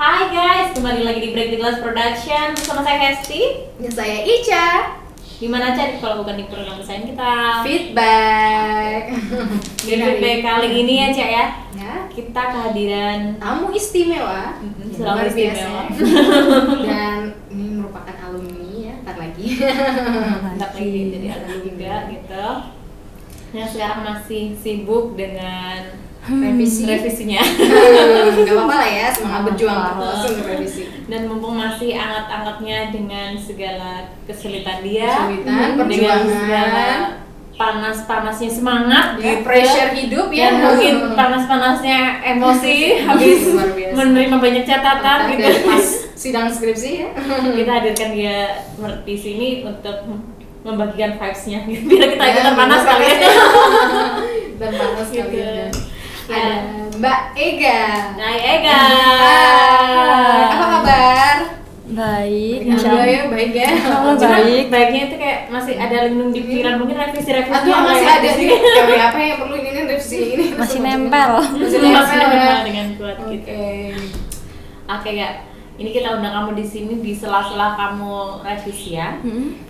Hai guys, kembali lagi di Break the Glass Production bersama saya Hesti Dan saya Ica. Gimana cari kalau bukan di program kesayangan kita? Feedback. Di feedback kali ini ya Cak ya, Ya, kita kehadiran tamu istimewa. Luar Luar biasa. istimewa. Dan ini merupakan alumni ya, ntar lagi. Mantap lagi jadi alumni juga gitu. Yang sekarang masih sibuk dengan revisinya. Gak apa-apa lah ya, semangat berjuang terus untuk revisi. Dan mumpung masih anget-angetnya dengan segala kesulitan dia, Kesulitan, dengan perjuangan. segala panas-panasnya semangat, Ya, gitu. pressure hidup ya. Dan mungkin panas-panasnya emosi habis Luar biasa. menerima banyak catatan gitu. Dari pas sidang skripsi ya. Kita hadirkan dia di sini untuk membagikan vibes-nya gitu. Biar kita ikutan panas bener, kali ya. Dan panas Gitu. kali ya. Ya. Ada Mbak Ega. Nah, Ega. Hai, apa kabar? Baik, Alhamdulillah ya, baik ya. Kalau Cuman baik. baiknya itu kayak masih ada lindung di pikiran, mungkin revisi-revisi Atau yang masih kayak ada di sih sini. teori apa yang perlu ini revisi ini Masih nempel. Masih Masih nempel ya. dengan kuat Oke. gitu. Oke ya, ini kita undang kamu di sini di sela-sela kamu revisian.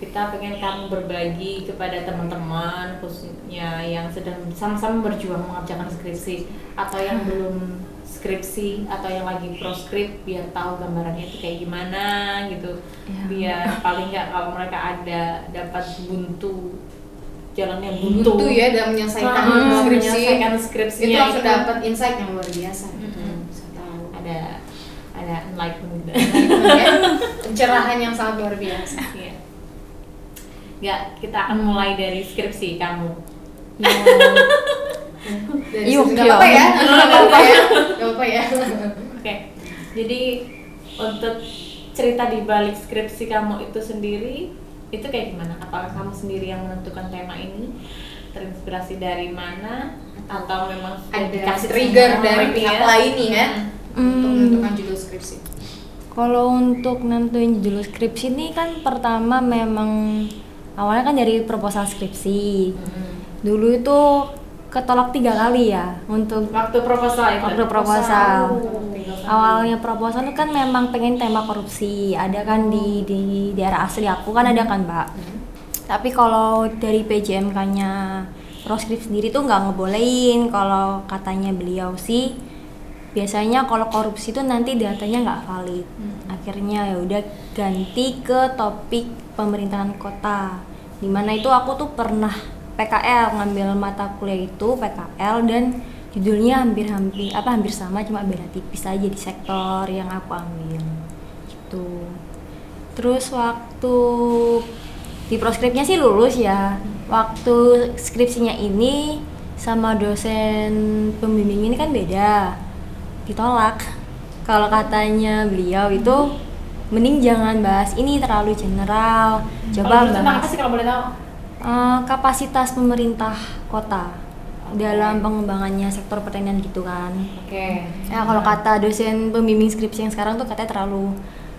Kita pengen kamu berbagi kepada teman-teman khususnya yang sedang sama-sama berjuang mengerjakan skripsi atau yang belum skripsi atau yang lagi proskrip, biar tahu gambarannya itu kayak gimana gitu. Ya. Biar paling nggak kalau mereka ada dapat buntu jalannya buntu, Buntu ya dalam menyelesaikan skripsi. menyelesaikan skripsinya Itu langsung dapat insight yang luar biasa. Bisa tahu. ada enlightenment gitu. Ya, pencerahan yang sangat luar biasa. Iya. Ya, kita akan mulai dari skripsi kamu. Dari Yuk, situ, nggak apa-apa ya, nggak apa-apa ya, nggak apa-apa ya. Oke. Jadi untuk cerita di balik skripsi kamu itu sendiri itu kayak gimana? Apakah kamu sendiri yang menentukan tema ini? Terinspirasi dari mana? Atau memang sudah Ada dikasih trigger sama dari orang pihak ya? lain nih ya untuk Hmm. menentukan judul skripsi. Kalau untuk nentuin judul skripsi ini kan pertama memang awalnya kan dari proposal skripsi. Dulu itu ketolak 3 kali ya untuk Waktu proposal itu. waktu proposal. Oh. Awalnya proposal itu kan memang pengen tema korupsi, ada kan di daerah asli aku kan ada kan Mbak. Tapi kalau dari PJMK-nya proskrip sendiri tuh nggak ngebolehin. Kalau katanya beliau sih biasanya kalau korupsi itu nanti datanya nggak valid. Akhirnya ya udah ganti ke topik pemerintahan kota. Dimana itu aku tuh pernah PKL, ngambil mata kuliah itu PKL dan judulnya hampir sama, cuma beda tipis aja di sektor yang aku ambil gitu. Terus waktu di proskripnya sih lulus ya. Waktu skripsinya ini sama dosen pembimbing ini kan beda, ditolak. Kalau katanya beliau itu mending jangan bahas ini terlalu general, coba Tentang apa bahas sih kalau boleh tahu? kapasitas pemerintah kota dalam pengembangannya sektor pertanian gitu kan. Oke. Ya kalau kata dosen pembimbing skripsi yang sekarang tuh katanya terlalu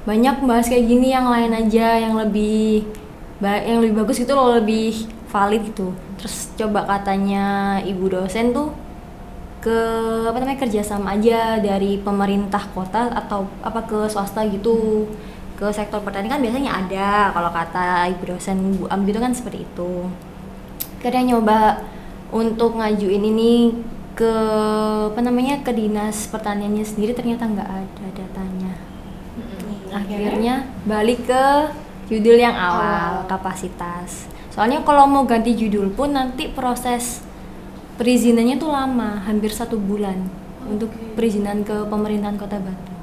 banyak bahas kayak gini, yang lain aja yang lebih bagus gitu loh, lebih valid gitu. Terus coba katanya ibu dosen tuh kerjasama aja dari pemerintah kota atau ke swasta gitu, ke sektor pertanian kan biasanya ada. Kalau kata ibu dosen Bu Am gitu kan seperti itu. Akhirnya nyoba untuk ngajuin ini ke ke dinas pertaniannya sendiri, ternyata nggak ada datanya. Akhirnya balik ke judul yang awal, kapasitas. Soalnya kalau mau ganti judul pun nanti proses perizinannya tuh lama, hampir 1 bulan untuk perizinan ke pemerintahan Kota Batu.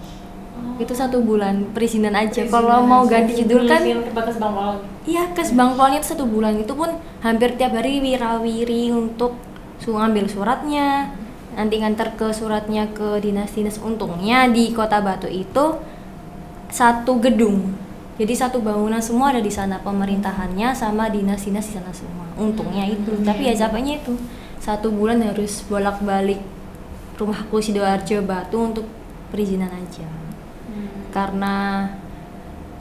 Itu 1 bulan perizinan aja. Kalau mau ganti judul kan ke batas bangkol. iya, kesbangpolnya itu 1 bulan. Itu pun hampir tiap hari wirawiri untuk ngambil suratnya, nanti nganter ke suratnya ke dinas-dinas. Untungnya di Kota Batu itu 1 gedung, jadi 1 bangunan semua ada di sana, pemerintahannya sama dinas-dinas di sana semua. Untungnya itu, tapi ya capeknya itu 1 bulan harus bolak-balik rumahku Sidoarjo Batu untuk perizinan aja. Karena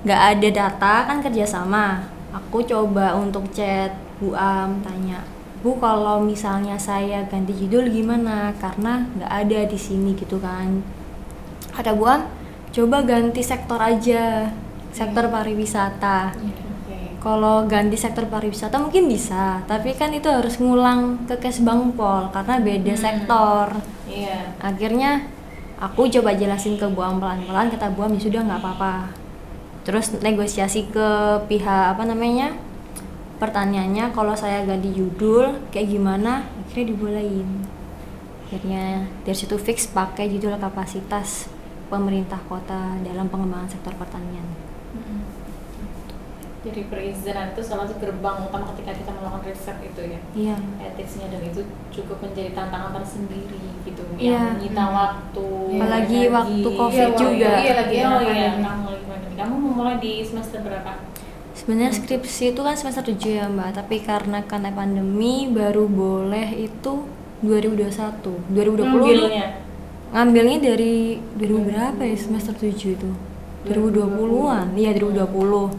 nggak ada data kan kerjasama, aku coba untuk chat Bu Am, tanya, Bu kalau misalnya saya ganti judul gimana, karena nggak ada di sini gitu kan. Kata Bu Am, coba ganti sektor aja, sektor pariwisata. Oke. Kalau ganti sektor pariwisata mungkin bisa, tapi kan itu harus ngulang ke Kesbangpol karena beda sektor. Iya. Akhirnya aku coba jelasin ke Bu Am pelan-pelan, kata Bu Am ya sudah nggak apa-apa. Terus negosiasi ke pihak pertanyaannya, kalau saya ganti judul kayak gimana, akhirnya dibolehin. Akhirnya dari situ fix pakai judul kapasitas pemerintah kota dalam pengembangan sektor pertanian. Jadi perizinan itu salah satu gerbang utama ketika kita melakukan riset itu ya. Iya. Etiknya, dan itu cukup menjadi tantangan tersendiri gitu. Iya. Yang menyita waktu. Apalagi energi. waktu COVID juga. Iya lagi. Oh iya, pandemi. kamu lagi pandemi. Kamu memulai di semester berapa? Sebenarnya skripsi itu kan semester 7 ya Mbak, tapi karena pandemi baru boleh itu 2021. 2020 Ngambilnya. ngambilnya dari 2000 berapa ya semester 7 itu? 2020-an. Iya, 2020.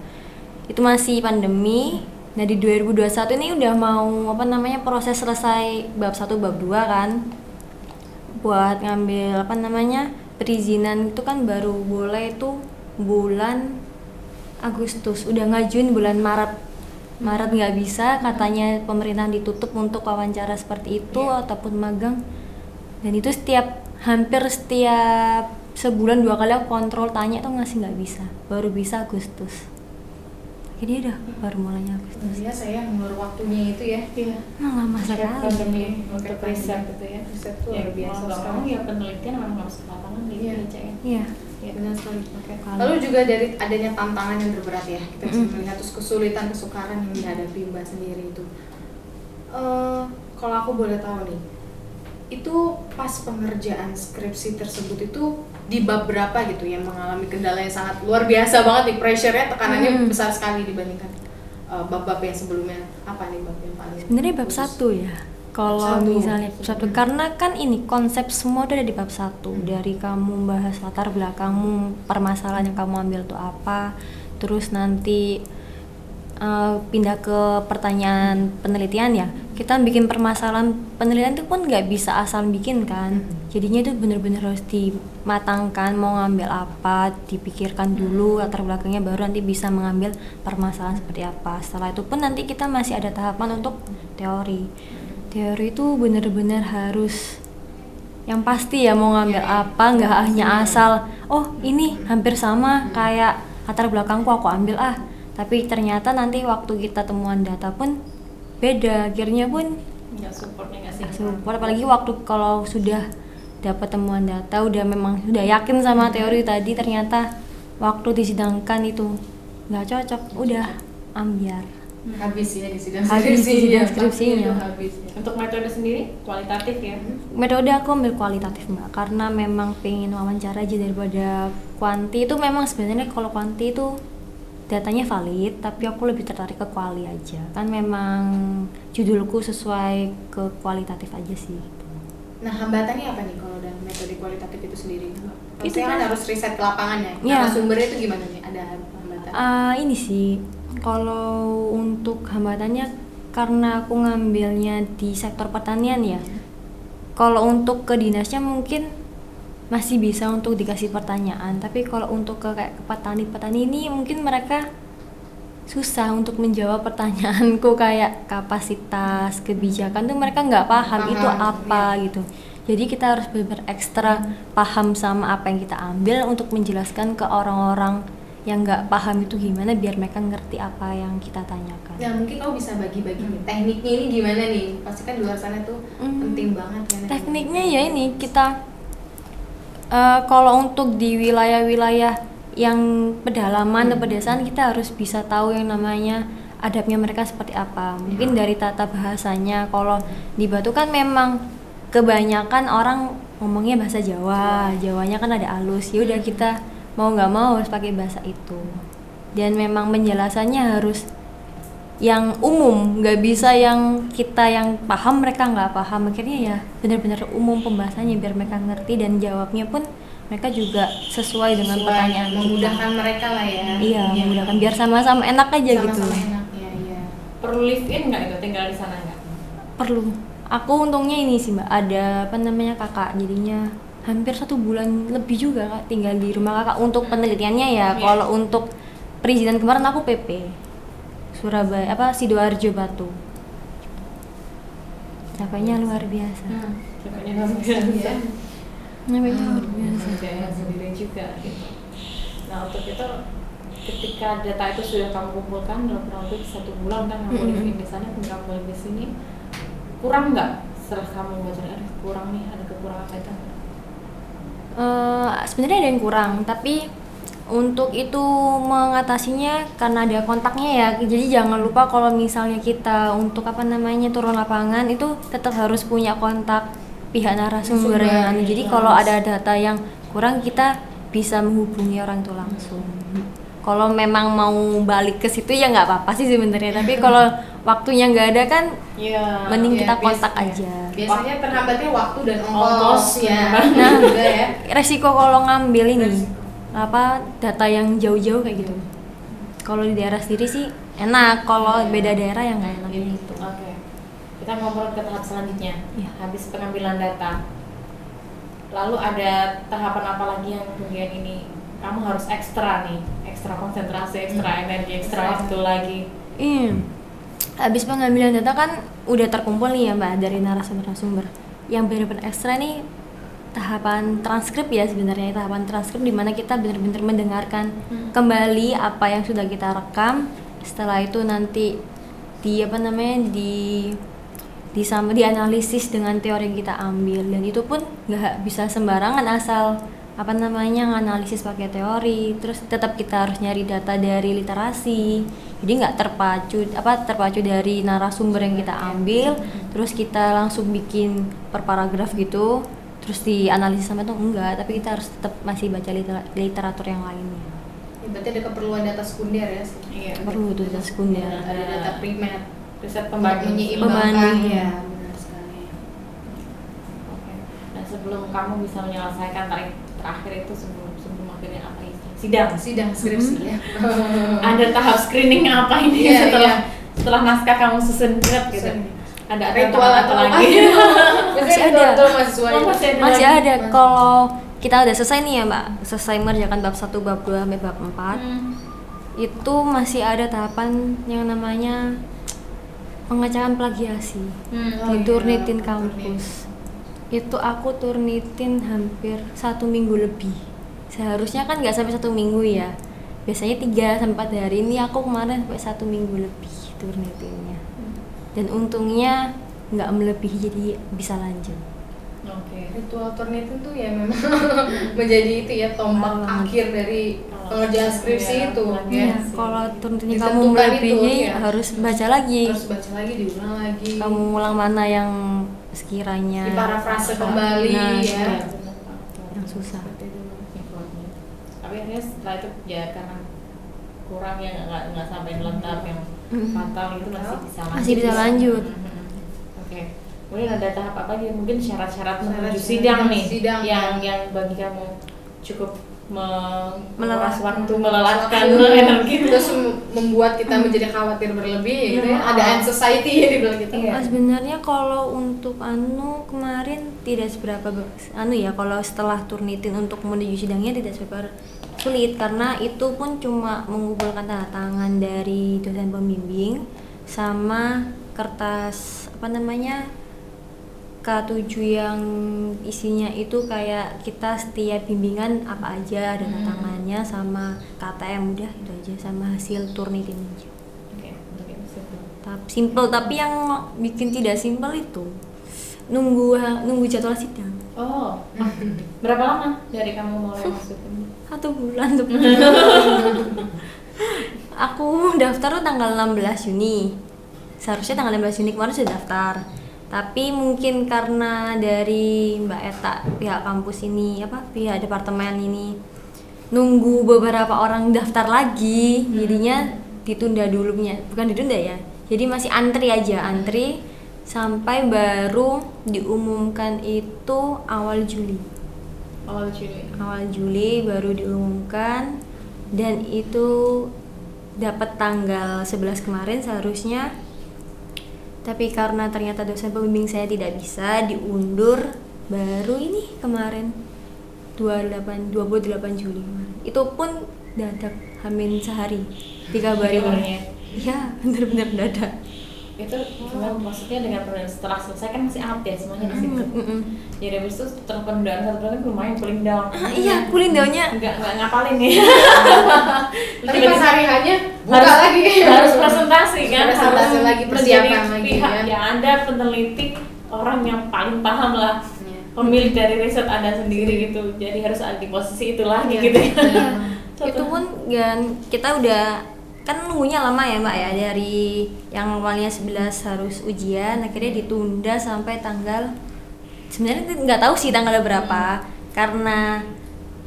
Itu masih pandemi. Nah, di 2021 ini udah mau proses selesai bab 1 bab 2 kan. Buat ngambil perizinan itu kan baru boleh itu bulan Agustus. Udah ngajuin bulan Maret. Maret nggak bisa, katanya pemerintahan ditutup untuk wawancara seperti itu ataupun magang. Dan itu hampir setiap sebulan 2 kali aku kontrol tanya tuh ngasih nggak bisa, baru bisa Agustus. Jadi udah baru mulainya Agustus. Iya, saya ngulur waktunya itu ya. Iya. Lama Setiap sekali. pandemi untuk Setiap riset pandemi. gitu ya. Riset tuh Ya, luar biasa mau nggak sekali. mau ya penelitian memang harus ke lapangan gitu Iya. ya, Cak, ya. Iya. Iya. Benar sekali. Oke. Lalu juga dari adanya tantangan yang terberat ya, kita bisa melihat terus kesulitan kesukaran yang dihadapi Mbak sendiri itu. Kalau aku boleh tahu nih, itu pas pengerjaan skripsi tersebut itu di bab berapa gitu yang mengalami kendala yang sangat luar biasa banget nih, pressure-nya, tekanannya besar sekali dibandingkan bab-bab yang sebelumnya. Apa nih bab yang paling Sebenarnya bab khusus? 1 ya. Kalau Satu. misalnya bab 1, karena kan ini konsep semua udah ada di bab 1. Dari kamu bahas latar belakangmu, permasalahan yang kamu ambil tuh apa, terus nanti pindah ke pertanyaan penelitian ya. Kita bikin permasalahan penelitian itu pun nggak bisa asal bikin kan. Jadinya itu bener-bener harus dimatangkan, mau ngambil apa, dipikirkan dulu latar belakangnya, baru nanti bisa mengambil permasalahan seperti apa. Setelah itu pun nanti kita masih ada tahapan untuk teori. Teori itu bener-bener harus yang pasti ya, mau ngambil apa, nggak hanya asal ini hampir sama kayak latar belakangku aku ambil tapi ternyata nanti waktu kita temuan data pun beda, akhirnya pun Nggak supportnya, nggak sih. support. Apalagi waktu kalau sudah dapat temuan data, udah yakin sama teori tadi, ternyata waktu disidangkan itu nggak cocok, udah ambiar. Habis ya di sidang Habis di sidang ya, skripsinya. pasti itu habis ya. Untuk metode sendiri kualitatif ya. Metode aku ambil kualitatif Mbak, karena memang pengen wawancara aja daripada kuanti. Itu memang sebenarnya kalau kuanti itu datanya valid, tapi aku lebih tertarik ke kuali aja. Kan memang judulku sesuai ke kualitatif aja sih. Nah, hambatannya apa nih kalau dalam metode kualitatif itu sendiri? Itu Maksudnya kan kan- harus riset ke lapangannya. Iya. Nah, sumbernya itu gimana nih? Ada hambatan? Ini sih, kalau untuk hambatannya karena aku ngambilnya di sektor pertanian ya. Kalau untuk ke dinasnya mungkin masih bisa untuk dikasih pertanyaan, tapi kalau untuk kayak ke petani-petani ini mungkin mereka susah untuk menjawab pertanyaanku kayak kapasitas kebijakan tuh mereka nggak paham itu apa gitu. Jadi kita harus benar-benar ekstra paham sama apa yang kita ambil untuk menjelaskan ke orang-orang yang nggak paham itu gimana, biar mereka ngerti apa yang kita tanyakan. Nah, mungkin kamu bisa bagi-bagi nih, tekniknya ini gimana nih? Pasti kan di luar sana tuh penting banget kan. Tekniknya ya ini kita kalau untuk di wilayah-wilayah yang pedalaman atau pedesaan, kita harus bisa tahu yang namanya adabnya mereka seperti apa. Mungkin dari tata bahasanya, kalau di Batu kan memang kebanyakan orang ngomongnya bahasa Jawa. Jawanya kan ada alus. Ya udah kita mau nggak mau harus pakai bahasa itu. Dan memang penjelasannya harus yang umum, nggak bisa yang kita yang paham mereka nggak paham. Akhirnya ya benar-benar umum pembahasannya biar mereka ngerti, dan jawabnya pun mereka juga sesuai dengan pertanyaan kita. memudahkan mereka lah ya. Iya, memudahkan biar sama-sama enak aja gitu. Sama-sama enak ya, iya. Perlu live in nggak itu, tinggal di sana nggak? Perlu. Aku untungnya ini sih Mbak, ada kakak, jadinya hampir 1 bulan lebih juga Kak tinggal di rumah Kakak untuk penelitiannya ya. Kalau untuk perizinan kemarin aku PP Surabaya Sidoarjo Batu. Capeknya luar biasa. Capeknya luar biasa. Capeknya luar biasa. Kerjanya sendiri juga gitu. Nah untuk itu ketika data itu sudah kamu kumpulkan dalam kurang lebih 1 bulan kan kamu living di sana, kamu balik di sini, kurang nggak setelah kamu baca kurang nih, ada kekurangan apa itu? Sebenarnya ada yang kurang, tapi untuk itu mengatasinya karena ada kontaknya ya. Jadi jangan lupa kalau misalnya kita untuk turun lapangan itu tetap harus punya kontak pihak narasumber yang jadi kalau ada data yang kurang kita bisa menghubungi orang itu langsung. Kalau memang mau balik ke situ ya nggak apa-apa sih sebenarnya, tapi kalau waktunya nggak ada kan mending kita kontak aja. Biasanya terhambatnya waktu dan ongkos ya. Nah, juga ya. resiko kalau ngambil ini data yang jauh-jauh kayak gitu. Kalau di daerah sendiri sih enak, kalau beda daerah yang nggak enak gitu. Oke. Kita ngobrol ke tahap selanjutnya. Habis pengambilan data, lalu ada tahapan apa lagi yang kemudian ini kamu harus ekstra konsentrasi, ekstra energi, ekstra waktu lagi? Habis pengambilan data kan udah terkumpul nih ya Mbak dari narasumber. Yang benar-benar ekstra nih tahapan transkrip ya sebenarnya, tahapan transkrip di mana kita benar-benar mendengarkan kembali apa yang sudah kita rekam. Setelah itu nanti dianalisis dengan teori yang kita ambil, dan itu pun nggak bisa sembarangan asal nganalisis pakai teori. Terus tetap kita harus nyari data dari literasi, jadi nggak terpacu dari narasumber yang kita ambil terus kita langsung bikin per paragraf gitu terus dianalisis sama itu enggak, tapi kita harus tetap masih baca literatur yang lainnya. Berarti ada keperluan data sekunder ya? Iya, perlu data sekunder, ada data primer, riset pembanding. Menyeimbangkan ya, benar sekali. Oke. Dan sebelum kamu bisa menyelesaikan terakhir itu sebelum akhirnya apa itu? Sidang Skripsi ya. Ada tahap screening apa ini setelah naskah kamu susun gitu? Ada ritual atau lagi? Masih ada. Kalau kita udah selesai nih ya Mbak, selesai mengerjakan bab 1, bab 2 sampai bab 4, itu masih ada tahapan yang namanya pengecekan plagiasi di Turnitin kampus. Itu aku turnitin hampir 1 minggu lebih. Seharusnya kan nggak sampai 1 minggu ya, biasanya 3-4 hari. Ini aku kemarin sampai 1 minggu lebih turnitinnya, dan untungnya nggak melebihi jadi bisa lanjut. Ritual turnitin tuh ya memang menjadi itu ya tombak akhir dari pengerjaan skripsi itu. Kalau turnitinnya kamu melebihi harus baca lagi, diulang lagi. Kamu ulang mana yang sekiranya diparafrase kembali yang susah. Tapi akhirnya setelah itu ya karena kurang ya nggak sampai dalam tahap yang fatal itu masih bisa lanjut. Oke. Kemudian ada tahap apa lagi? Mungkin syarat-syarat menuju sidang nih yang bagi kamu cukup melelahkan energi, terus membuat kita menjadi khawatir berlebih gitu ya. Ada anxiety ya dibilang gitu. Sebenarnya kalau untuk kemarin tidak seberapa kalau setelah turnitin untuk menuju sidangnya tidak seberapa sulit, karena itu pun cuma mengumpulkan tanda tangan dari dosen pembimbing sama kertas K7 yang isinya itu kayak kita setiap bimbingan apa aja ada tanda tangannya sama KTM, udah itu aja, sama hasil turnitin aja. Simple, tapi yang bikin tidak simple itu nunggu jadwal sidang. Berapa lama dari kamu mulai masuk ini? 1 bulan tuh. Aku daftar tuh tanggal 16 Juni. Seharusnya tanggal 16 Juni kemarin sudah daftar. Tapi mungkin karena dari Mbak Eta pihak kampus ini pihak departemen ini nunggu beberapa orang daftar lagi, jadinya ditunda dulunya. Bukan ditunda ya. Jadi masih antri sampai baru diumumkan itu awal Juli baru diumumkan, dan itu dapat tanggal 11 kemarin seharusnya, tapi karena ternyata dosen pembimbing saya tidak bisa, diundur baru ini kemarin 28 Juli kemarin. Itu pun dadak hamin sehari dikabarin. Kabarnya. Iya, bener-bener dadak. Itu gimana maksudnya dengan penundaan setelah selesai kan masih update semuanya di situ. Jadi habis itu setelah penundaan 1 bulan kan lumayan cooling down. Iya, cooling down-nya Enggak ngapalin nih. Tapi pas hari hanya buka harus, lagi. harus presentasi kan, Presentasi harus lagi, persiapan menjadi lagi, pihak ya. ya Anda peneliti, orang yang paling paham lah, Iya. pemilik dari riset Anda sendiri gitu, jadi harus ada di posisi itu lagi Iya. gitu ya. Iya. itu pun kan kita udah kan nunggunya lama ya Mbak ya, dari yang awalnya 11 harus ujian akhirnya ditunda sampai tanggal, sebenarnya nggak tahu sih tanggal berapa, karena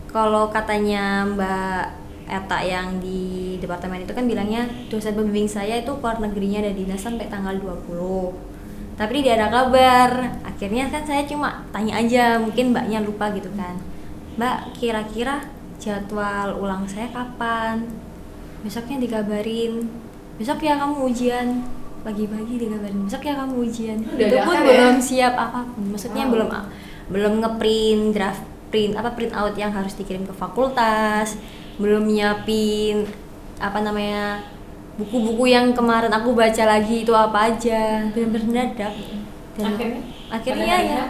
kalau katanya Mbak Eta yang di departemen itu kan bilangnya dosen pembimbing saya itu keluar negerinya ada dinas sampai tanggal 20, tapi tidak ada kabar. Akhirnya kan saya cuma tanya aja, mungkin Mbaknya lupa gitu kan, Mbak kira-kira jadwal ulang saya kapan? Besoknya dikabarin, besok ya kamu ujian, pagi-pagi dikabarin besok ya kamu ujian. Udah Itu pun daftar belum ya? siap apapun, maksudnya Wow. belum ngeprint draft print out yang harus dikirim ke fakultas, belum nyiapin buku-buku yang kemarin aku baca lagi itu apa aja, benar-benar mendadak. Dan akhirnya pada ya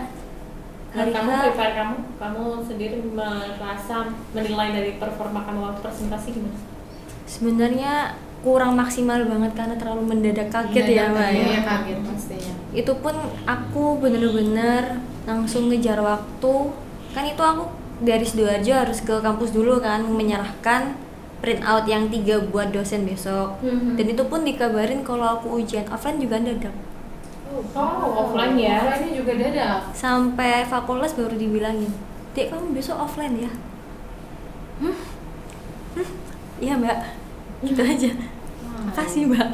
hari kamu H. prepare kamu sendiri merasa menilai dari performa kamu waktu presentasi gimana? sebenarnya kurang maksimal banget karena terlalu mendadak, kaget ya Mbak ya. Iya, kaget pastinya. Itu pun aku bener-bener langsung ngejar waktu, kan itu aku dari Sidoarjo harus ke kampus dulu kan, menyerahkan print out yang 3 buat dosen besok. Dan itu pun dikabarin kalau aku ujian offline juga dadak. Oh, offline ya? Offline-nya juga dadak. Sampai fakultas baru dibilangin, Dek kamu besok offline ya? Iya Mbak, gitu aja. Makasih Mbak.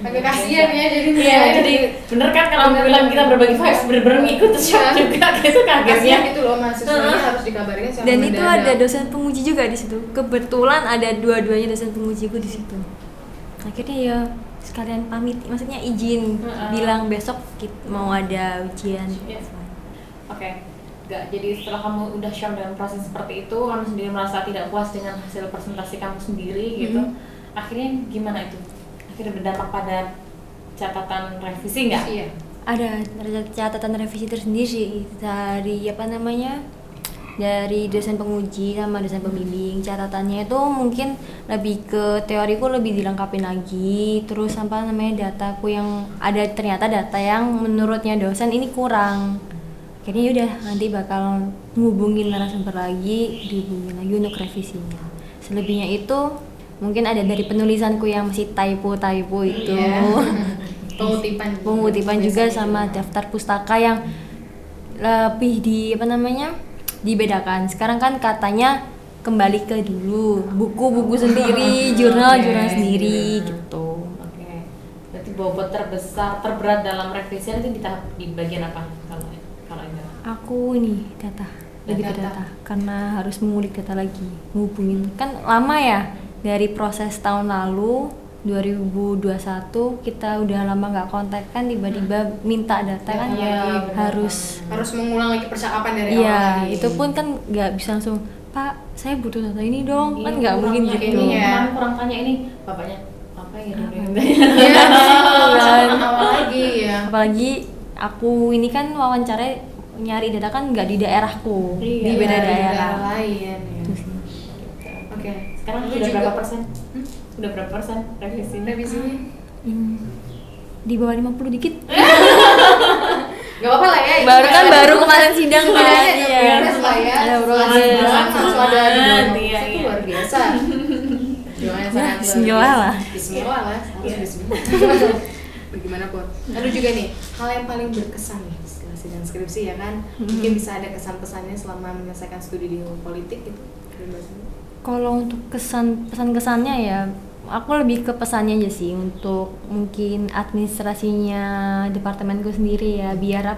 Agak kasihan ya jadinya. Iya, jadi bener kan kalau Bener. bilang kita berbagi vibes bener-bener ngikut terus shock Iya. juga gitu kagetnya. Kasihan gitu loh mahasiswanya harus dikabarin secara Dan itu mendadak. ada dosen penguji juga di situ. Kebetulan ada dua-duanya dosen pengujiku di situ. Akhirnya ya sekalian pamit, maksudnya izin bilang besok mau ada ujian. Iya. Oke. Enggak, jadi setelah kamu udah shock dengan proses seperti itu, kamu sendiri merasa tidak puas dengan hasil presentasi kamu sendiri gitu. Akhirnya gimana itu? Akhirnya berdampak pada catatan revisi nggak? Iya. Ada catatan revisi tersendiri sih dari dari dosen penguji sama dosen pembimbing. Catatannya itu mungkin lebih ke teoriku lebih dilengkapin lagi, terus dataku yang ada, ternyata data yang menurutnya dosen ini kurang. Akhirnya yaudah nanti bakal ngubungin narasumber lagi, dihubungin lagi untuk revisinya. Selebihnya itu mungkin ada dari penulisanku yang masih typo itu. Iya. Pengutipan Juga sama daftar pustaka yang lebih dibedakan. Sekarang kan katanya kembali ke dulu, buku-buku sendiri, jurnal sendiri gitu. Oke. Berarti bobot terbesar, terberat dalam revisian itu di bagian apa kalau ini? Aku ini lebih ke Data. data karena harus mengulik data lagi, ngubungin kan lama ya dari proses tahun lalu 2021 kita udah lama nggak kontak kan, tiba-tiba minta data kan, Iya, harus mengulang lagi percakapan dari awal iya lagi. itu pun kan nggak bisa langsung Pak saya butuh data ini dong, kan Iya, nggak mungkin kurang gitu. ini ya. kurang tanya ini bapaknya apa ya dulu Iya, Kan. awal lagi ya. Apalagi aku ini kan wawancara nyari data kan nggak di daerahku, Iya, di beda Di daerah. lain ya. Itu sih. Oke. Sekarang Lu udah juga- berapa persen? Udah berapa persen revisinya? Revisinya? Di bawah 50 dikit. Gak apa-apa lah ya. Baru kan baru kemarin sidang kan. Setidaknya ada Iya. progres lah ya. Ada Setelah progres. sebulan langsung ada di bawah 50%, Iya, itu iya. luar biasa. Perjuangan sangat luar Bismillah biasa. lah. Bismillah lah. Harus Iya. bismillah. Bagaimana pun. Lalu juga nih, hal yang paling berkesan nih setelah sidang skripsi ya kan. Mungkin bisa ada kesan-pesannya selama menyelesaikan studi di ilmu politik gitu. Dari Mbak Sumi. Kalau untuk pesan-kesannya ya, aku lebih ke pesannya aja sih untuk mungkin administrasinya departemenku sendiri ya, biar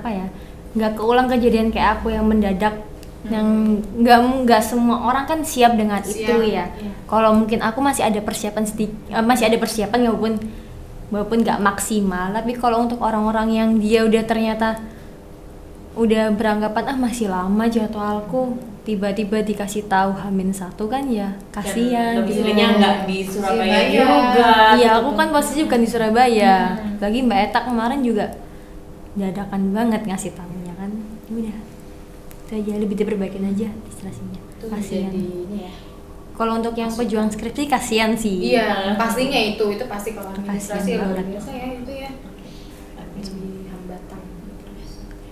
nggak keulang kejadian kayak aku yang mendadak, yang nggak semua orang kan siap dengan Siap, itu ya. iya. Kalau mungkin aku masih ada persiapan walaupun nggak maksimal, tapi kalau untuk orang-orang yang dia udah ternyata udah beranggapan masih lama jadwalku, tiba-tiba dikasih tahu H-1 kan ya kasihan gitu. Domisilinya nggak di Surabaya Surabaya. juga. Iya, gitu. aku kan posisi bukan di Surabaya. Lagi Mbak Eta kemarin juga dadakan banget ngasih tahunya kan. Ya udah. Itu aja lebih diperbaikin aja administrasinya. Itu Kasihan. menjadi ini ya. Kalau untuk yang pejuang skripsi kasihan sih. Iya, pastinya itu pasti kalau administrasi Kasian luar banget. biasa ya itu ya. Jadi hambatan.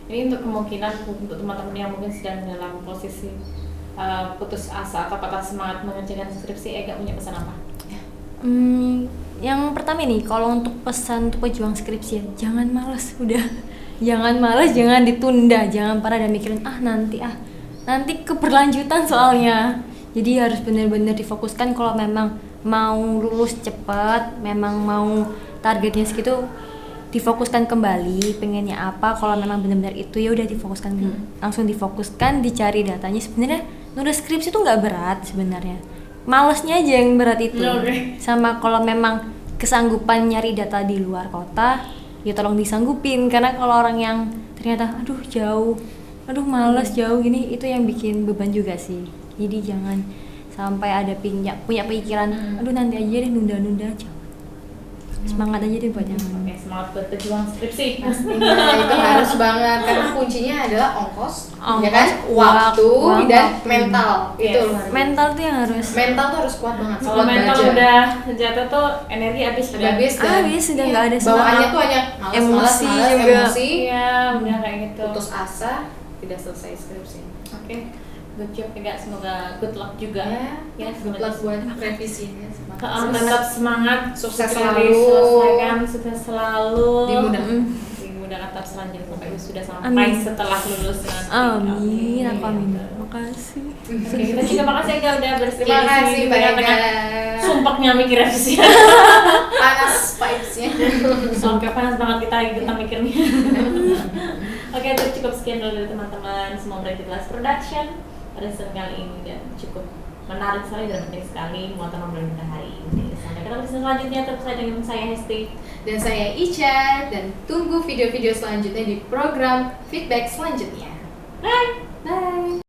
Ini untuk kemungkinan untuk teman-teman yang mungkin sedang dalam posisi putus asa atau patah semangat mengerjakan skripsi, Ega punya pesan apa? Yang pertama nih, kalau untuk pesan untuk pejuang skripsi ya, jangan malas, udah. Jangan malas, jangan ditunda, jangan pada dan mikirin nanti keberlanjutan soalnya. Jadi harus benar-benar difokuskan kalau memang mau lulus cepat, memang mau targetnya segitu, difokuskan kembali pengennya apa. Kalau memang benar-benar itu ya udah difokuskan, langsung difokuskan, dicari datanya. Sebenarnya nulis skripsi itu nggak berat sebenarnya, malesnya aja yang berat itu. Sama kalau memang kesanggupan nyari data di luar kota, ya tolong disanggupin, karena kalau orang yang ternyata jauh, males jauh gini, itu yang bikin beban juga sih. Jadi jangan sampai ada punya pikiran nanti aja deh, nunda-nunda aja. Semangat aja deh buat yang Oke, semangat buat pejuang skripsi. Pastinya itu harus banget karena kuncinya adalah ongkos, ya kan, waktu, dan waktu. mental. Yes. Itu luar biasa. mental tuh yang harus Mental tuh harus kuat banget. Kalau kuat mental baja. udah jatuh tuh energi habis Udah habis dan habis, udah nggak ada semangat. bawaannya tuh hanya malas, Emosi malas, juga. emosi, Iya, udah kayak gitu. putus asa, tidak selesai skripsi. Oke, good job Ega, semoga good luck juga. Ya, good luck buat revisinya. Tetap semangat, Sukses skripsi selalu. selesaikan, sukses selalu. Dimudahkan tahap selanjutnya sampai sudah sampai Amin. setelah lulus nanti. amin, aku amin. Gitu. Makasih. Oke, kita juga makasih Ega udah bersedia Terima di kasih sini Mbak Ega. tengah sumpahnya mikir revisi. Panas vibes-nya. Oke, panas banget kita ikutan mikirnya. Oke, itu cukup sekian dulu dari teman-teman semua Bright Class Production pada sesi kali ini, dan cukup menarik sekali dan penting sekali muatan obrolan kita hari ini. Sampai ketemu di sesi selanjutnya, terus saya dengan saya Hesti Dan saya Ica, dan tunggu video-video selanjutnya di program feedback selanjutnya. Bye. Bye.